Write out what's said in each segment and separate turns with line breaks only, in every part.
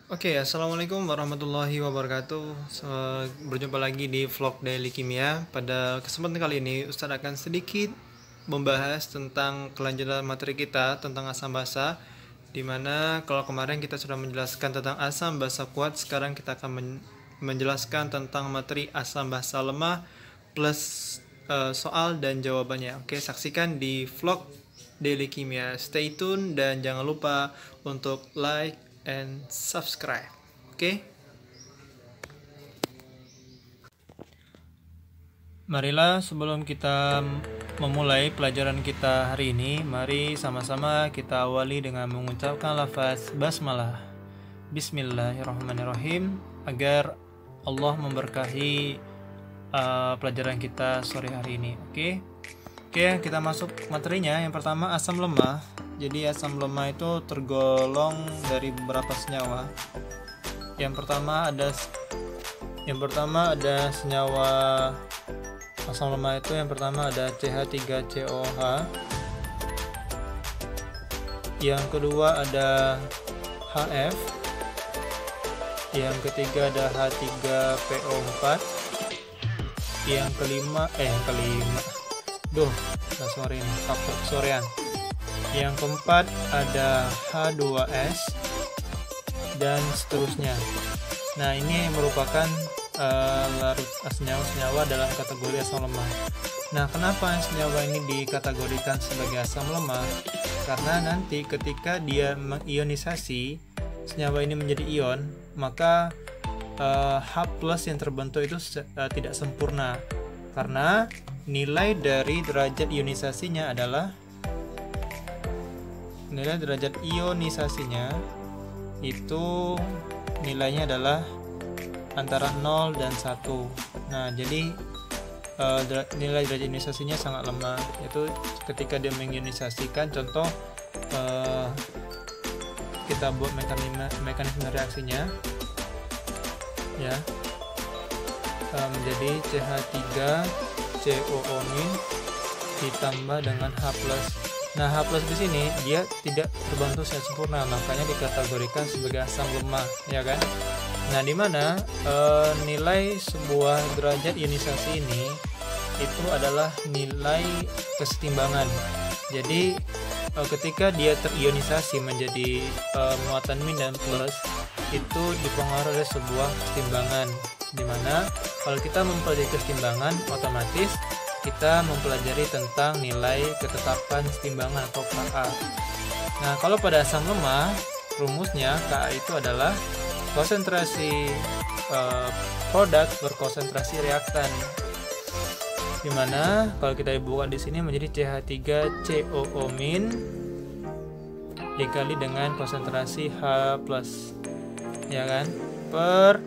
Oke, assalamualaikum warahmatullahi wabarakatuh. Berjumpa lagi di vlog Daily Kimia. Pada kesempatan kali ini, Ustadz akan sedikit membahas tentang kelanjutan materi kita tentang asam basa. Dimana kalau kemarin kita sudah menjelaskan tentang asam basa kuat, sekarang kita akan menjelaskan tentang materi asam basa lemah plus soal dan jawabannya. Oke, saksikan di vlog Daily Kimia. Stay tune dan jangan lupa untuk like and subscribe. Oke. Marilah sebelum kita memulai pelajaran kita hari ini, mari sama-sama kita awali dengan mengucapkan lafaz basmalah. Bismillahirrahmanirrahim, agar Allah memberkahi pelajaran kita sore hari ini. Oke, kita masuk materinya. Yang pertama, asam lemah. Jadi asam lemah itu tergolong dari beberapa senyawa. Yang pertama ada senyawa asam lemah itu. Yang pertama ada CH3COH. Yang kedua ada HF. Yang ketiga ada H3PO4. Yang kelima sorean. Yang keempat ada H2S dan seterusnya. Nah, ini merupakan larut senyawa dalam kategori asam lemah. Nah, kenapa senyawa ini dikategorikan sebagai asam lemah? Karena nanti ketika dia mengionisasi senyawa ini menjadi ion, maka H+ yang terbentuk itu tidak sempurna. Karena nilai dari derajat ionisasinya itu nilainya adalah antara 0 dan 1. Nah, jadi nilai derajat ionisasinya sangat lemah. Itu ketika dia mengionisasikan, contoh kita buat mekanisme reaksinya ya, menjadi CH3COO- ditambah dengan H+. Nah, H+ di sini dia tidak terbentuk secara sempurna, makanya dikategorikan sebagai asam lemah, ya kan? Nah, di mana nilai sebuah derajat ionisasi ini itu adalah nilai kesetimbangan. Jadi ketika dia terionisasi menjadi muatan min dan plus, itu dipengaruhi oleh sebuah kesetimbangan. Di mana kalau kita mempelajari kesetimbangan, otomatis kita mempelajari tentang nilai ketetapan kesetimbangan atau Ka. Nah, kalau pada asam lemah, rumusnya Ka itu adalah konsentrasi produk berkonsentrasi reaktan. Dimana kalau kita buka di sini menjadi CH3COO- dikali dengan konsentrasi H+, ya kan, per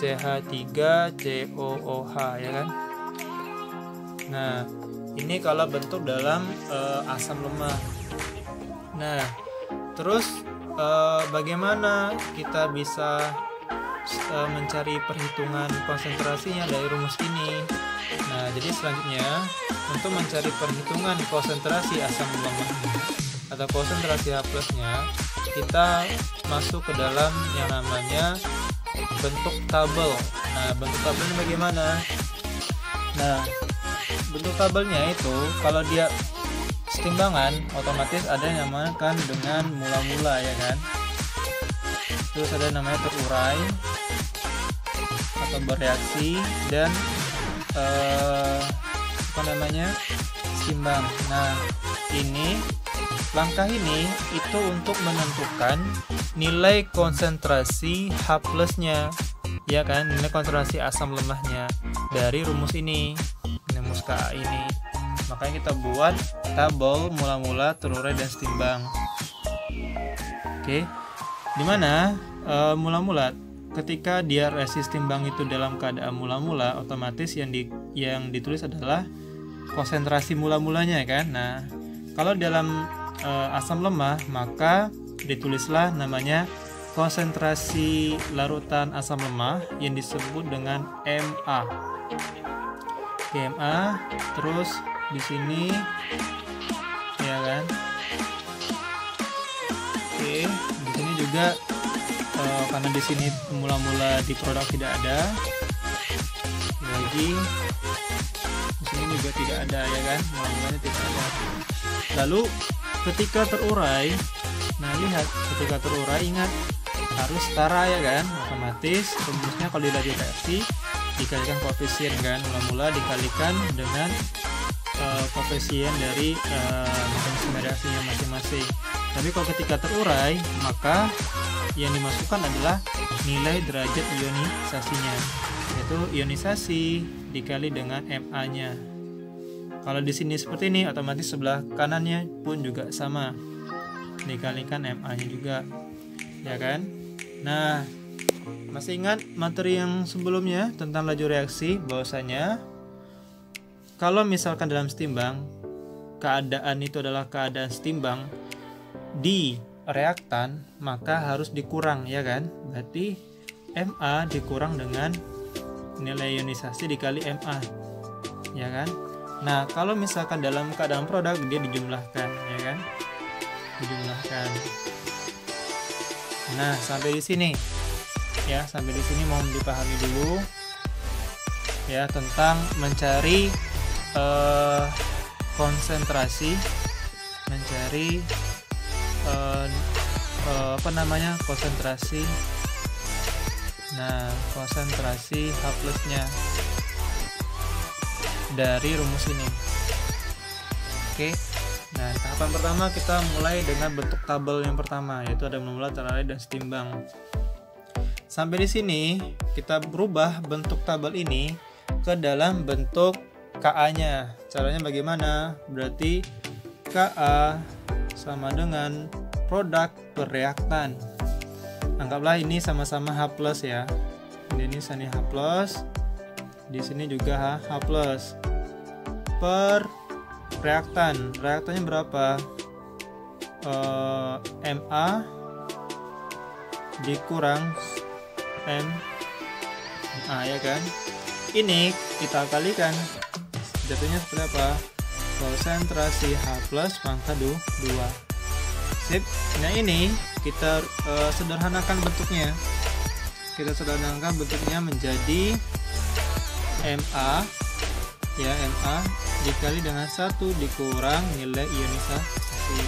CH3COOH, ya kan. Nah, ini kalau bentuk dalam asam lemah. Nah, terus bagaimana kita bisa mencari perhitungan konsentrasinya dari rumus ini? Nah, jadi selanjutnya untuk mencari perhitungan konsentrasi asam lemah atau konsentrasi H+-nya, kita masuk ke dalam yang namanya bentuk tabel. Nah, bentuk tabelnya bagaimana? Nah, bentuk tabelnya itu kalau dia setimbangan, otomatis ada yang dinamakan dengan mula-mula, ya kan. Terus ada namanya terurai atau bereaksi, dan seimbang. Nah, langkah ini itu untuk menentukan nilai konsentrasi H+-nya, ya kan, nilai konsentrasi asam lemahnya dari rumus ini, rumus Ka ini. Makanya kita buat tabel mula-mula, terurai, dan setimbang. Oke, dimana mula-mula ketika dia reaksi setimbang itu dalam keadaan mula-mula, otomatis yang ditulis adalah konsentrasi mula-mulanya, kan. Nah, kalau dalam asam lemah, maka ditulislah namanya konsentrasi larutan asam lemah yang disebut dengan Ma. Ma, terus di sini, ya kan. Oke, di sini juga karena di sini mula-mula di produk tidak ada, lagi di sini juga tidak ada ya kan, mula-mulanya tidak ada. Lalu ketika terurai, nah lihat ketika terurai ingat harus setara ya kan, otomatis rumusnya kalau di laju reaksi dikalikan koefisien kan, mula-mula dikalikan dengan koefisien dari mekanisme reaksinya masing-masing. Tapi kalau ketika terurai, maka yang dimasukkan adalah nilai derajat ionisasinya, yaitu ionisasi dikali dengan MA-nya. Kalau di sini seperti ini, otomatis sebelah kanannya pun juga sama, dikalikan MA-nya juga, ya kan? Nah, masih ingat materi yang sebelumnya tentang laju reaksi, bahwasanya kalau misalkan dalam setimbang, keadaan itu adalah keadaan setimbang di reaktan, maka harus dikurang ya kan, berarti MA dikurang dengan nilai ionisasi dikali MA ya kan. Nah kalau misalkan dalam keadaan produk, dia dijumlahkan ya kan, dijumlahkan. Nah sampai di sini ya, sampai di sini mau dipahami dulu ya tentang mencari konsentrasi, mencari konsentrasi. Nah, konsentrasi H plusnya dari rumus ini. Oke. Nah, tahapan pertama kita mulai dengan bentuk tabel yang pertama, yaitu ada mula, terarai, dan setimbang. Sampai di sini kita berubah bentuk tabel ini ke dalam bentuk KA-nya. Caranya bagaimana? Berarti KA sama dengan produk per reaktan. Anggaplah ini sama-sama H plus ya. Ini sini H plus, di sini juga H plus per reaktan. Reaktannya berapa? MA dikurang MA ya kan. Ini kita kalikan, jatuhnya seperti apa? Konsentrasi H plus pangkat 2. Sip. Nah ini kita sederhanakan bentuknya. Kita sederhanakan bentuknya menjadi MA ya, MA dikali dengan 1 dikurang nilai ionisasi.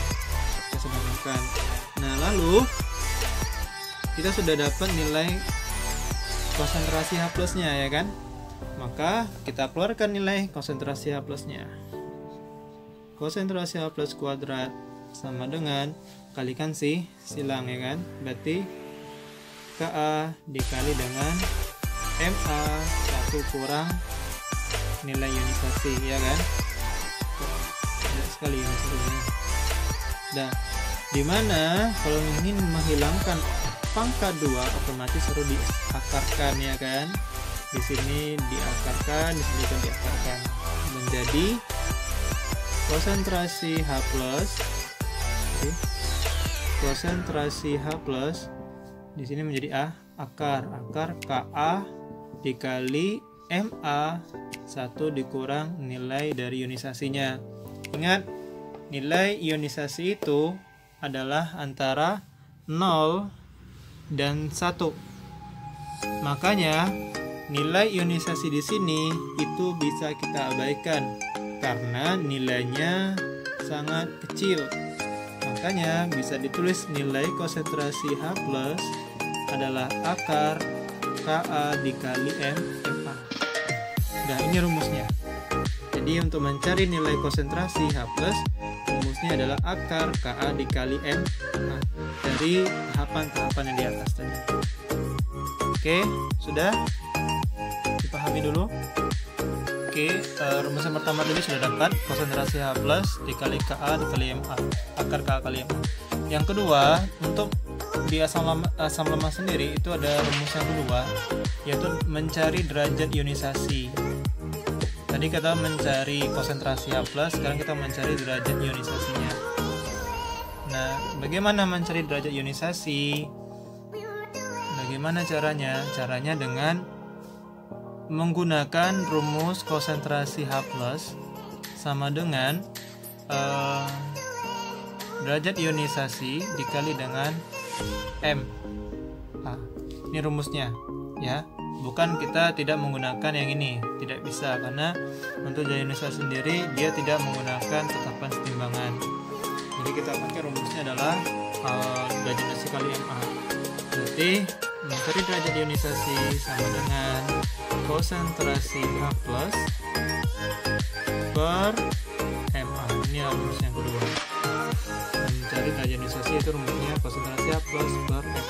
Kita sederhanakan. Nah lalu kita sudah dapat nilai konsentrasi H plusnya ya kan. Maka kita keluarkan nilai konsentrasi H plusnya. Konsentrasi H plus kuadrat sama dengan kalikan silang ya kan, berarti Ka dikali dengan Ma 1 kurang nilai ionisasi ya kan. Banyak sekali ionisasinya. Nah, dimana kalau ingin menghilangkan pangkat 2 otomatis harus diakarkan ya kan. Di sini diakarkan, di sini juga diakarkan menjadi konsentrasi H plus. Konsentrasi H plus di sini menjadi akar Ka dikali Ma 1 dikurang nilai dari ionisasinya. Ingat, nilai ionisasi itu adalah antara 0 dan 1. Makanya nilai ionisasi di sini itu bisa kita abaikan karena nilainya sangat kecil. Makanya bisa ditulis nilai konsentrasi H plus adalah akar Ka dikali Ma. Nah ini rumusnya. Jadi untuk mencari nilai konsentrasi H plus, rumusnya adalah akar Ka dikali Ma dari tahapan-tahapan yang di atas tadi. Oke, sudah dipahami dulu. Oke, rumus yang pertama tadi sudah dapat, konsentrasi H plus dikali Ka dikali Ma, akar Ka kali Ma. Yang kedua, untuk di asam lemak sendiri itu ada rumus yang kedua, yaitu mencari derajat ionisasi. Tadi kita mencari konsentrasi H plus, sekarang kita mencari derajat ionisasinya. Nah, bagaimana mencari derajat ionisasi? Bagaimana caranya? Caranya dengan menggunakan rumus konsentrasi H plus sama dengan derajat ionisasi dikali dengan M. H Ka. Ini rumusnya ya. Bukan kita tidak menggunakan yang ini, tidak bisa, karena untuk derajat ionisasi sendiri dia tidak menggunakan tetapan setimbangan. Jadi kita pakai rumusnya adalah derajat ionisasi kali Ma. Berarti mencari derajat ionisasi sama dengan konsentrasi H+ per Ma. Ini rumus yang kedua. Mencari derajat ionisasi itu rumusnya konsentrasi H+ per Ma.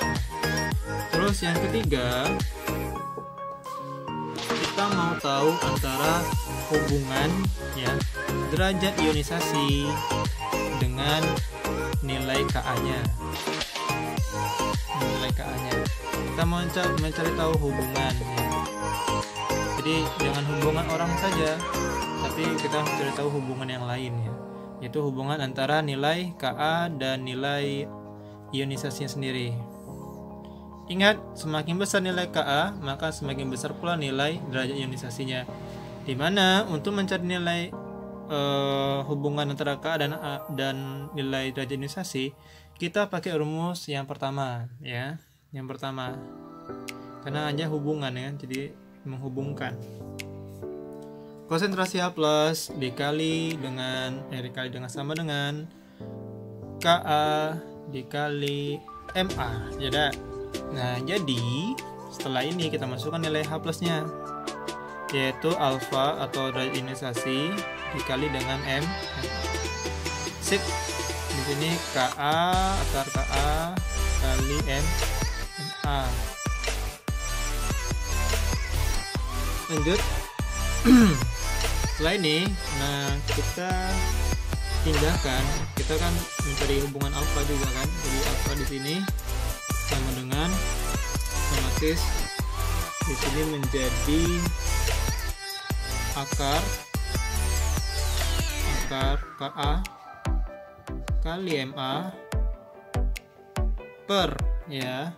Terus yang ketiga, kita mau tahu antara hubungan ya derajat ionisasi dengan nilai Ka-nya. Nilai Ka-nya. Kita mau mencari tahu hubungan ya. Jadi jangan hubungan orang saja, tapi kita mencari tahu hubungan yang lain ya. Yaitu hubungan antara nilai Ka dan nilai ionisasinya sendiri. Ingat, semakin besar nilai Ka, maka semakin besar pula nilai derajat ionisasinya. Dimana untuk mencari nilai hubungan antara Ka dan nilai derajat ionisasi, kita pakai rumus yang pertama ya. Yang pertama, karena hanya hubungan ya, jadi menghubungkan. Konsentrasi H+ dikali dengan sama dengan Ka dikali Ma. Nah, jadi setelah ini kita masukkan nilai H+-nya, yaitu alfa atau derajat ionisasi dikali dengan M. Sip. Di sini Ka, akar Ka kali Ma. Lanjut. Setelah ini, nah kita pindahkan, kita kan mencari hubungan alfa juga kan. Jadi alfa di sini sama dengan otomatis di sini menjadi akar Ka kali Ma per ya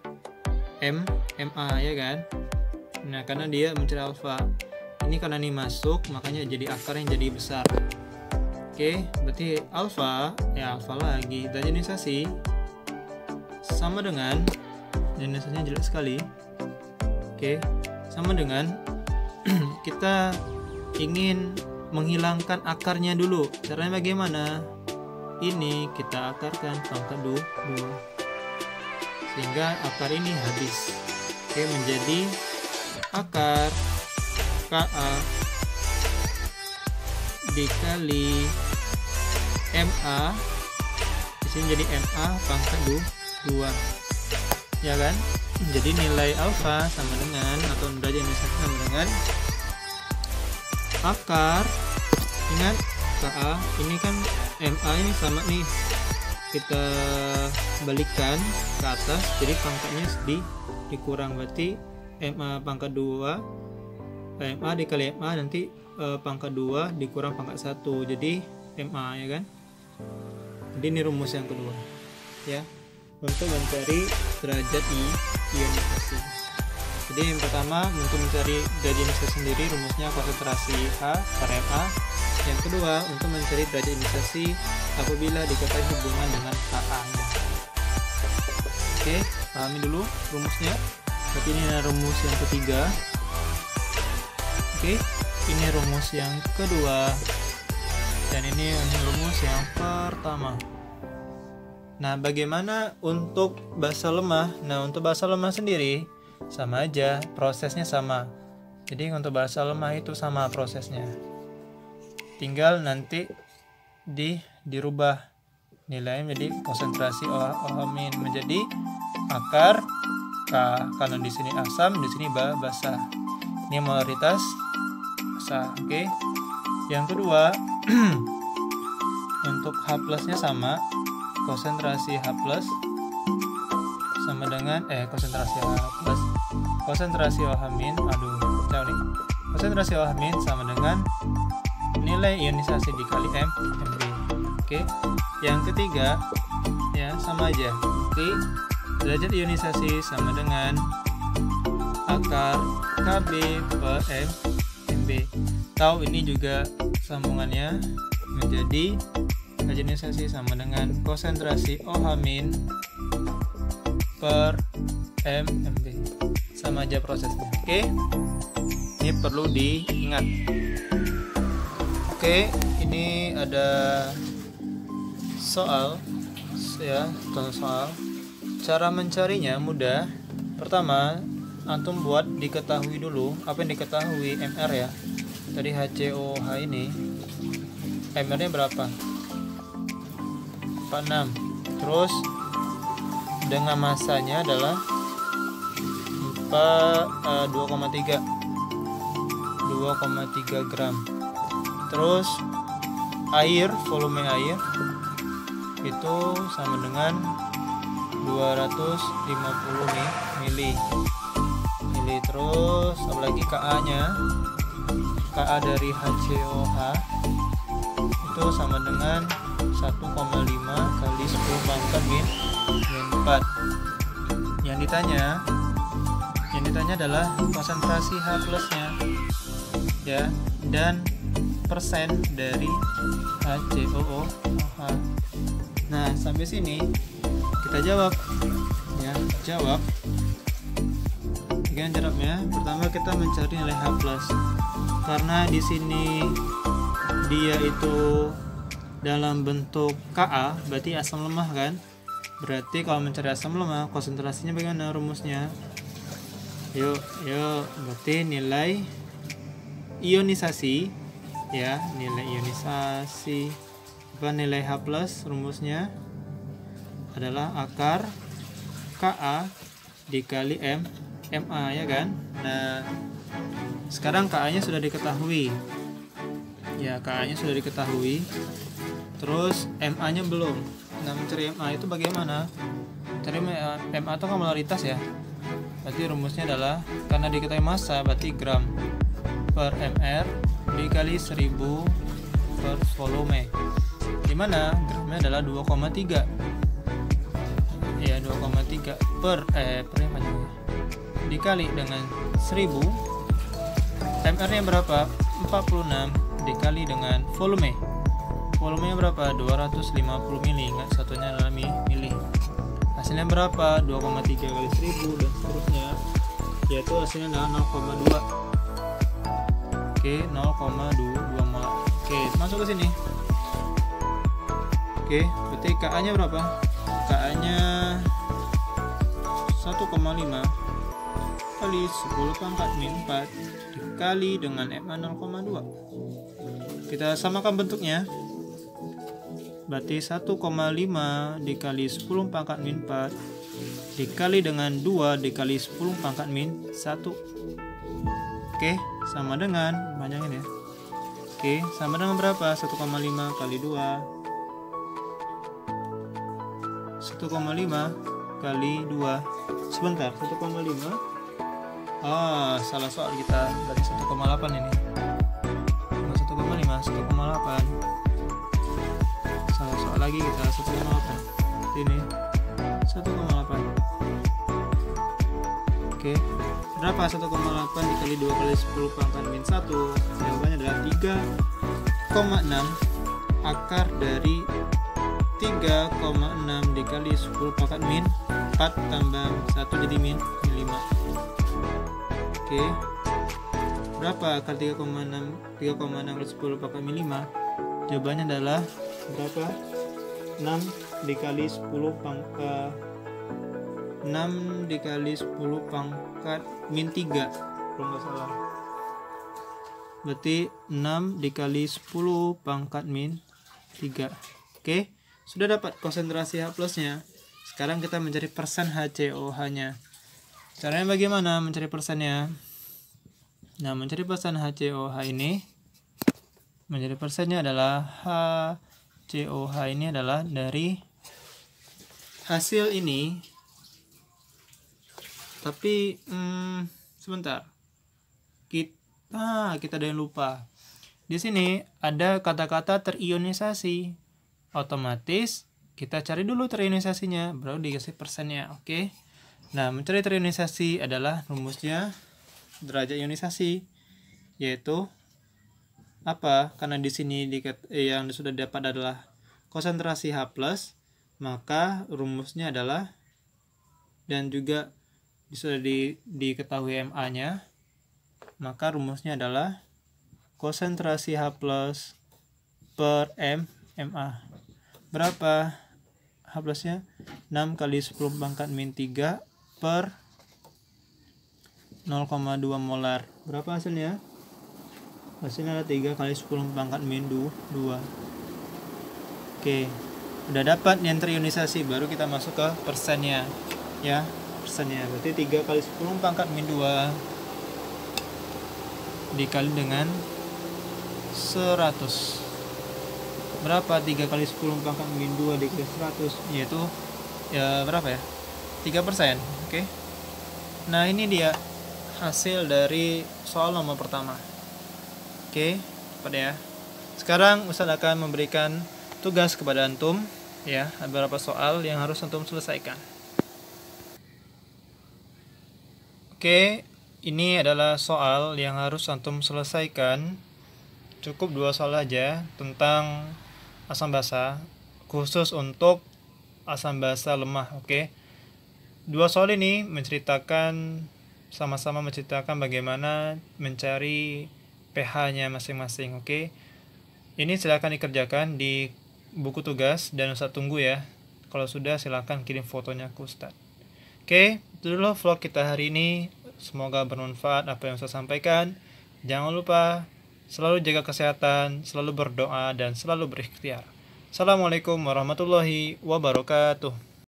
Ma ya kan. Nah, karena dia mencari alfa. Ini karena ini masuk, makanya jadi akar yang jadi besar. Oke, berarti alfa ya alfa lagi derajat ionisasi sama dengan ionisasinya jelek sekali. Oke, sama dengan kita ingin menghilangkan akarnya dulu. Caranya bagaimana? Ini kita akarkan pangkat 2 sehingga akar ini habis. Oke, menjadi akar Ka dikali Ma. Di sini jadi Ma pangkat 2 ya kan. Jadi nilai alfa sama dengan atau derajat ionisasi sama dengan akar, ingat Ka ini kan Ma ini sama nih, kita balikkan ke atas, jadi pangkatnya dikurang, berarti Ma pangkat 2 Ma dikali Ma nanti pangkat 2 dikurang pangkat 1, jadi Ma ya kan. Jadi ini rumus yang kedua ya, untuk mencari derajat ionisasi. Jadi yang pertama untuk mencari derajat ionisasi sendiri rumusnya konsentrasi H per Ma. Yang kedua untuk mencari derajat ionisasi apabila diketahui hubungan dengan Ka-nya. Oke, pahami dulu rumusnya. Berarti ini adalah rumus yang ketiga. Oke, ini rumus yang kedua dan ini rumus yang pertama. Nah, bagaimana untuk basa lemah? Nah, untuk basa lemah sendiri sama aja, prosesnya sama. Jadi untuk basa lemah itu sama prosesnya. Tinggal nanti dirubah nilainya menjadi konsentrasi OH- menjadi akar K, karena di sini asam, di sini basah. Ini mayoritas basah. Oke. Yang kedua untuk H+-nya sama. Konsentrasi H+ sama dengan konsentrasi OH-, jauh nih. Konsentrasi OH- sama dengan nilai ionisasi dikali Mb. Oke. Yang ketiga ya sama aja. Oke. Derajat ionisasi sama dengan akar Kb per Mb. Tahu ini juga sambungannya menjadi derajat ionisasi sama dengan konsentrasi OH- per mMb. Sama aja prosesnya. Oke. Ini perlu diingat. Oke, ini ada soal ya, contoh soal. Cara mencarinya mudah. Pertama, antum buat diketahui dulu. Apa yang diketahui? MR ya. Tadi HCOH ini MR-nya berapa? 46. Terus dengan masanya adalah 2,3 gram. Terus volume air itu sama dengan 250 mili. Terus apalagi KA-nya, KA dari HCOH itu sama dengan 1,5 kali 10 pangkat min 4. Yang ditanya adalah konsentrasi H plusnya ya, dan persen dari HCOOH. Nah, sampai sini kita jawab ya, Gimana jawabnya? Pertama kita mencari nilai H plus. Karena di sini dia itu dalam bentuk Ka, berarti asam lemah kan? Berarti kalau mencari asam lemah, konsentrasinya bagaimana rumusnya? Yuk, berarti nilai ionisasi ya, nilai H plus rumusnya adalah akar Ka dikali Ma ya kan. Nah, sekarang Ka nya sudah diketahui ya, terus Ma nya belum. Nah, mencari Ma itu bagaimana? Cari Ma itu kan molaritas ya, berarti rumusnya adalah karena diketahui massa, berarti gram per mr dikali 1000 per volume, dimana gramnya adalah 2,3 ya, 2,3 per dikali dengan 1000. mr nya berapa? 46 dikali dengan volumenya berapa? 250 mili, ingat satunya adalah mili. Hasilnya berapa? 2,3 kali 1000 dan seterusnya, yaitu hasilnya adalah 0,2. Oke, 0,2 molar. Oke, masuk ke sini. Oke, berarti Ka nya berapa? Ka nya 1,5 kali 10 pangkat min 4 dikali dengan Ma 0,2. Kita samakan bentuknya. Berarti 1,5 dikali 10 pangkat min 4 dikali dengan 2 dikali 10 pangkat min 1. Oke, sama dengan panjangin ya. Oke, sama dengan berapa? 1,5 kali 2. 1,5 kali 2. Sebentar, 1,5. Salah soal kita. Berarti 1,8 ini. 1,5, 1,8. Salah soal lagi kita, 1,8. Ini 1,8. Oke. Berapa 1,8 dikali 2 kali 10 pangkat min 1? Jawabannya adalah 3,6 akar dari 3,6 dikali 10 pangkat min 4 tambah 1 jadi min 5. Oke. Berapa akar 3,6 kali 10 pangkat min 5? Jawabannya adalah berapa? 6 dikali 10 pangkat 6 dikali 10 pangkat min 3 kalau nggak salah. Berarti 6 dikali 10 pangkat min 3. Oke, sudah dapat konsentrasi H plusnya. Sekarang kita mencari persen HCOH nya. Caranya bagaimana mencari persennya? Nah, mencari persen HCOH ini, mencari persennya adalah HCOH ini adalah dari hasil ini. Tapi sebentar, kita ada yang lupa. Di sini ada kata-kata terionisasi. Otomatis kita cari dulu terionisasinya, baru dikasih persennya. Oke. Nah, mencari terionisasi adalah rumusnya derajat ionisasi, yaitu apa? Karena di sini yang sudah dapat adalah konsentrasi H+, maka rumusnya adalah, dan juga sudah diketahui MA-nya, maka rumusnya adalah konsentrasi H+ per MA. Berapa H+-nya? 6 kali 10 pangkat min 3 per 0,2 molar. Berapa hasilnya? Hasilnya adalah 3 kali 10 pangkat min 2. Oke, udah dapat yang terionisasi, baru kita masuk ke persennya ya. Persennya berarti 3 kali 10 pangkat min 2 dikali dengan 100. Berapa 3 kali 10 pangkat min 2 dikali 100? Yaitu ya berapa ya? 3%. Oke. Nah, ini dia hasil dari soal nomor pertama. Oke, pada ya. Sekarang Ustaz akan memberikan tugas kepada antum ya, beberapa soal yang harus antum selesaikan. Oke, ini adalah soal yang harus antum selesaikan. Cukup 2 soal aja tentang asam basa, khusus untuk asam basa lemah. Oke. 2 soal ini sama-sama menceritakan bagaimana mencari pH-nya masing-masing. Oke. Ini silakan dikerjakan di buku tugas dan Ustaz tunggu ya. Kalau sudah silakan kirim fotonya ke Ustaz. Oke, itu dulu vlog kita hari ini. Semoga bermanfaat apa yang Ustaz sampaikan. Jangan lupa selalu jaga kesehatan, selalu berdoa, dan selalu berikhtiar. Assalamualaikum warahmatullahi wabarakatuh.